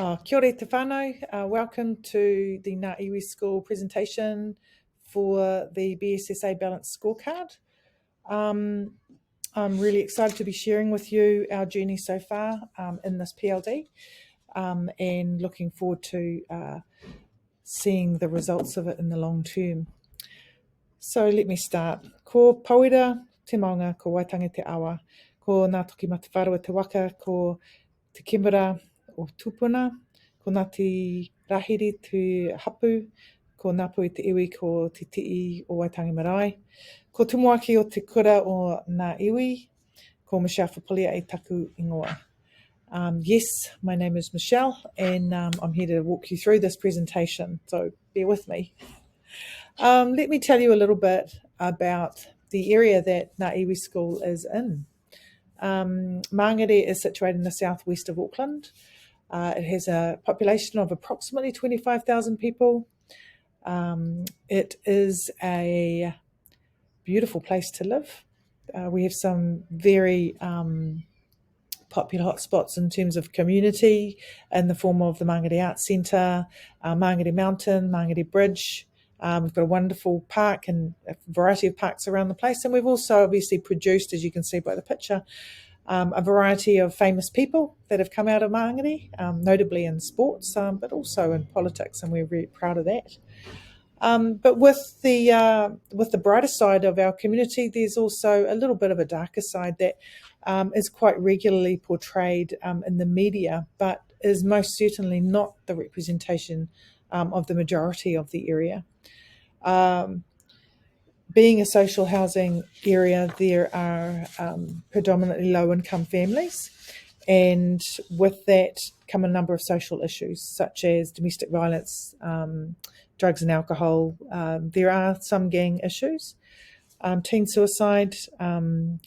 Kia ora te whānau. Welcome to the Ngā Iwi School presentation for the BSSA Balanced Scorecard. I'm really excited to be sharing with you our journey so far in this PLD and looking forward to seeing the results of it in the long term. So let me start. Ko pauira te maunga, ko waitangi te awa, ko ngā toki matawharua te waka, ko te kimera o tupuna, ko Ngāti Rahiri te hapu, ko Ngāpu i te iwi, ko te ti'i o Waitangi Marae, ko Tumuaki o te kura o Ngā Iwi, ko Michelle Fapulia e taku ingoa. Yes, my name is Michelle, and I'm here to walk you through this presentation, so bear with me. Let me tell you a little bit about the area that Ngā Iwi School is in. Mangere is situated in the southwest of Auckland. It has a population of approximately 25,000 people. It is a beautiful place to live. We have some very popular hotspots in terms of community in the form of the Mangere Arts Centre, Mangere Mountain, Mangere Bridge. We've got a wonderful park and a variety of parks around the place. And we've also obviously produced, as you can see by the picture, a variety of famous people that have come out of Mangere, notably in sports, but also in politics, and we're very proud of that. But with the brighter side of our community, there's also a little bit of a darker side that is quite regularly portrayed in the media, but is most certainly not the representation of the majority of the area. Being a social housing area, there are predominantly low-income families, and with that come a number of social issues such as domestic violence, drugs and alcohol. There are some gang issues, teen suicide, ram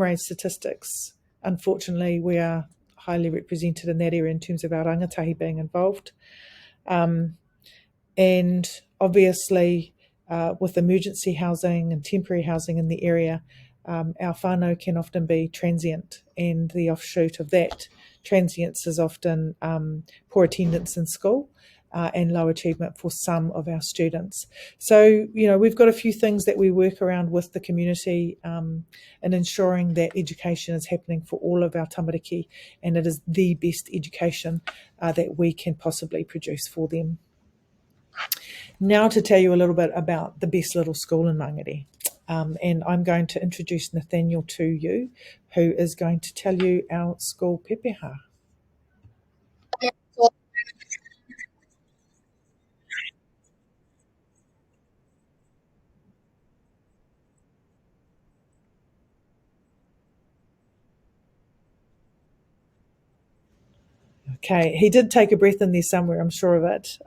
raid statistics. Unfortunately, we are highly represented in that area in terms of our rangatahi being involved. And obviously, with emergency housing and temporary housing in the area, our whānau can often be transient, and the offshoot of that transience is often poor attendance in school and low achievement for some of our students. So, we've got a few things that we work around with the community in ensuring that education is happening for all of our tamariki, and it is the best education that we can possibly produce for them. Now to tell you a little bit about the best little school in Mangere. And I'm going to introduce Nathaniel to you, who is going to tell you our school pepeha. Okay, he did take a breath in there somewhere, I'm sure of it.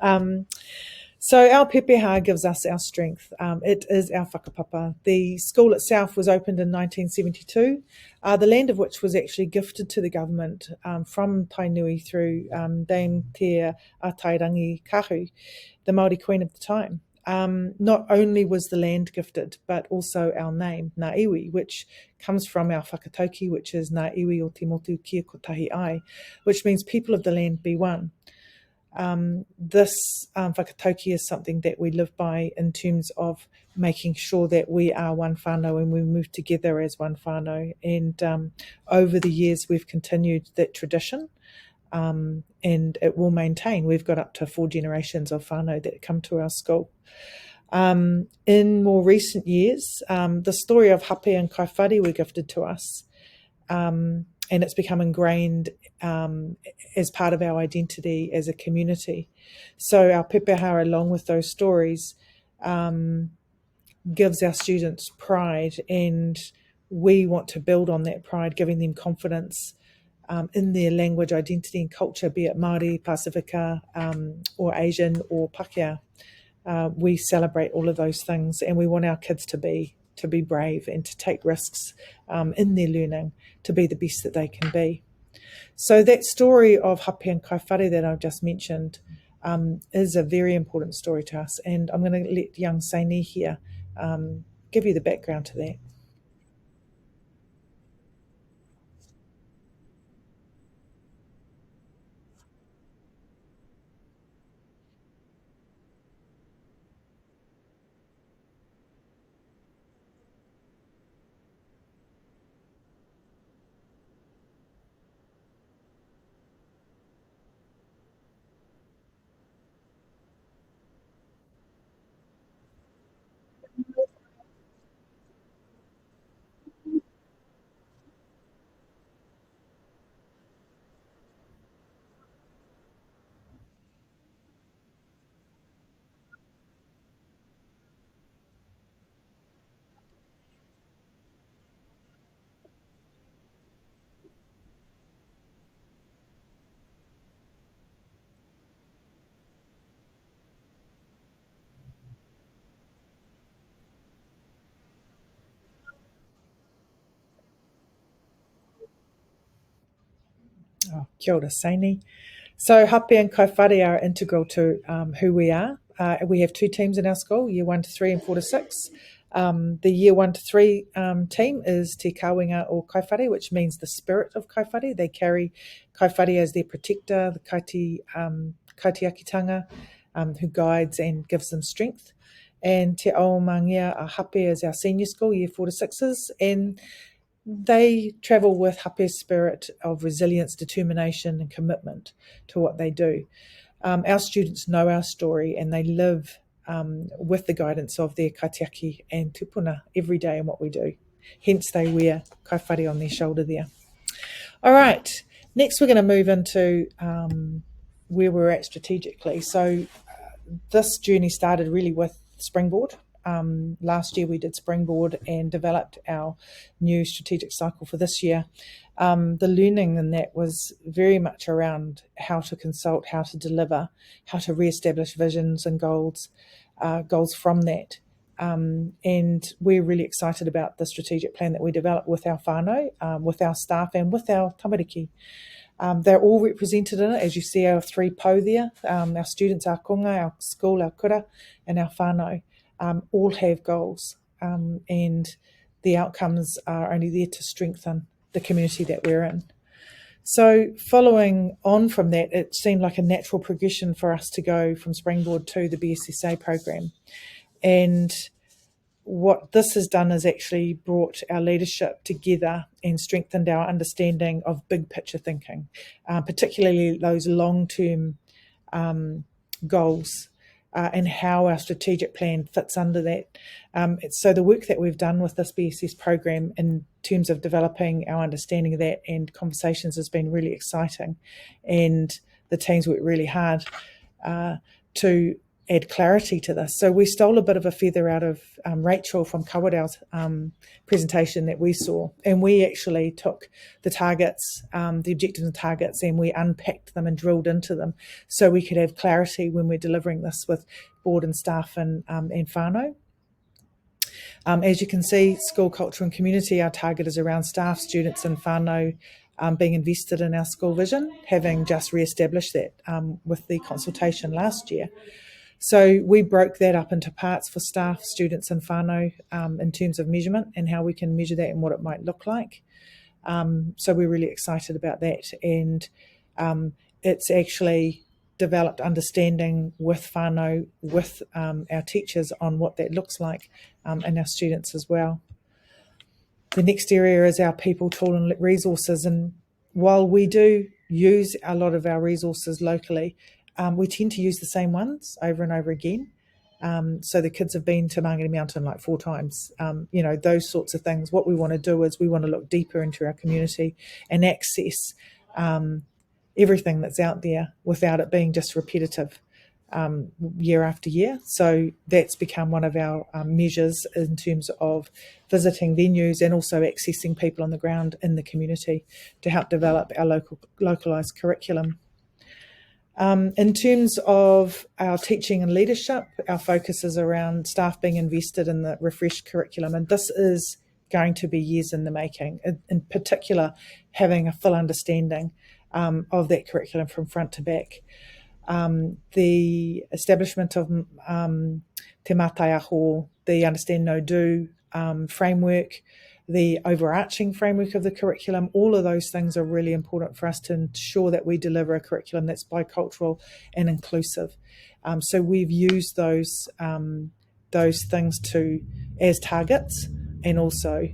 So our pepeha gives us our strength. It is our whakapapa. The school itself was opened in 1972, the land of which was actually gifted to the government from Tainui through Dame Te Atairangi Kahu, the Māori Queen of the time. Not only was the land gifted, but also our name, Ngā Iwi, which comes from our whakatauki, which is Ngā Iwi o te motu kia kotahi ai, which means people of the land be one. This whakatauki is something that we live by in terms of making sure that we are one whānau and we move together as one whānau. And over the years, we've continued that tradition, and it will maintain. We've got up to 4 generations of whānau that come to our school. In more recent years, the story of hape and kaiwhare were gifted to us, and it's become ingrained as part of our identity as a community. So our pepeha, along with those stories, gives our students pride, and we want to build on that pride, giving them confidence in their language, identity and culture, be it Māori, Pasifika, or Asian or Pākehā. We celebrate all of those things, and we want our kids to be brave and to take risks in their learning, to be the best that they can be. So that story of hape and kaiwhare that I've just mentioned is a very important story to us, and I'm going to let young Saini here give you the background to that. Kia ora, Saini. So hape and kaiwhare are integral to who we are. We have two teams in our school, year 1 to 3 and 4 to 6. The year 1 to 3 team is Te Kāwenga o Kaiwhare, which means the spirit of Kaiwhare. They carry Kaiwhare as their protector, the kaitiakitanga, who guides and gives them strength. And Te Aomangia a Hape is our senior school, year 4 to 6s, and they travel with Hape's spirit of resilience, determination and commitment to what they do. Our students know our story and they live with the guidance of their kaitiaki and tupuna every day in what we do. Hence they wear kaiwhare on their shoulder there. All right, next we're going to move into where we're at strategically. So this journey started really with Springboard. Last year we did Springboard and developed our new strategic cycle for this year. The learning in that was very much around how to consult, how to deliver, how to re-establish visions and goals from that. And we're really excited about the strategic plan that we developed with our whānau, with our staff and with our tamariki. They're all represented in it, as you see our 3 pou there. Our students, our konga, our school, our kura, and our whānau all have goals, and the outcomes are only there to strengthen the community that we're in. So following on from that, it seemed like a natural progression for us to go from Springboard to the BSSA program. And what this has done is actually brought our leadership together and strengthened our understanding of big picture thinking, particularly those long-term goals and how our strategic plan fits under that. So the work that we've done with this BSS program in terms of developing our understanding of that and conversations has been really exciting. And the teams worked really hard to add clarity to this. So we stole a bit of a feather out of Rachel from Kawadau's presentation that we saw, and we actually took the targets, the objectives and targets, and we unpacked them and drilled into them so we could have clarity when we're delivering this with board and staff and whānau. As you can see, school culture and community, our target is around staff, students and whānau being invested in our school vision, having just re-established that with the consultation last year. So we broke that up into parts for staff, students and whānau in terms of measurement and how we can measure that and what it might look like. So we're really excited about that. And it's actually developed understanding with whānau, with our teachers on what that looks like and our students as well. The next area is our people, tool and resources. And while we do use a lot of our resources locally, we tend to use the same ones over and over again. So the kids have been to Mangere Mountain like 4 times, those sorts of things. What we want to do is we want to look deeper into our community and access everything that's out there without it being just repetitive year after year. So that's become one of our measures in terms of visiting venues and also accessing people on the ground in the community to help develop our localised curriculum. In terms of our teaching and leadership, our focus is around staff being invested in the refreshed curriculum, and this is going to be years in the making, in particular having a full understanding of that curriculum from front to back. The establishment of Te Mātai Aho, the Understand No Do framework, the overarching framework of the curriculum, all of those things are really important for us to ensure that we deliver a curriculum that's bicultural and inclusive. So we've used those things as targets and also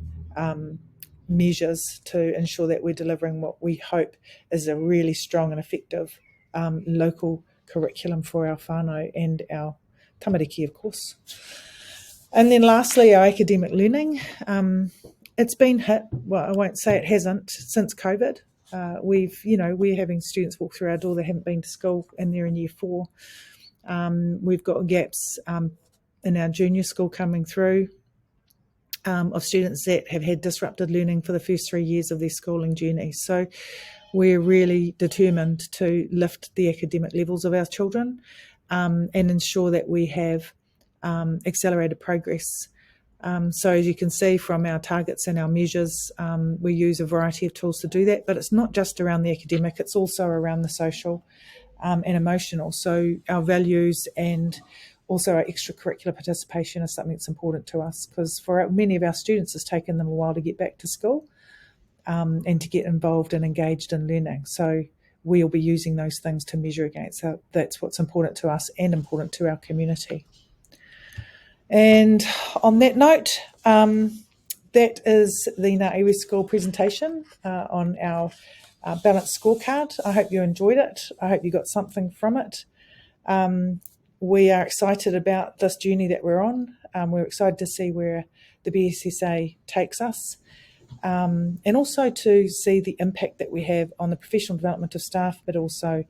measures to ensure that we're delivering what we hope is a really strong and effective local curriculum for our whānau and our tamariki, of course. And then lastly, our academic learning. It's been hit, well, I won't say it hasn't, since COVID. We're having students walk through our door that haven't been to school and they're in year 4. We've got gaps in our junior school coming through of students that have had disrupted learning for the first 3 years of their schooling journey. So we're really determined to lift the academic levels of our children and ensure that we have accelerated progress So as you can see from our targets and our measures, we use a variety of tools to do that, but it's not just around the academic, it's also around the social and emotional. So our values and also our extracurricular participation is something that's important to us, because for many of our students it's taken them a while to get back to school and to get involved and engaged in learning. So we'll be using those things to measure against. So that's what's important to us and important to our community. And on that note, that is the Ngā Iwi School presentation on our balanced scorecard. I hope you enjoyed it. I hope you got something from it. We are excited about this journey that we're on. We're excited to see where the BSSA takes us, and also to see the impact that we have on the professional development of staff, but also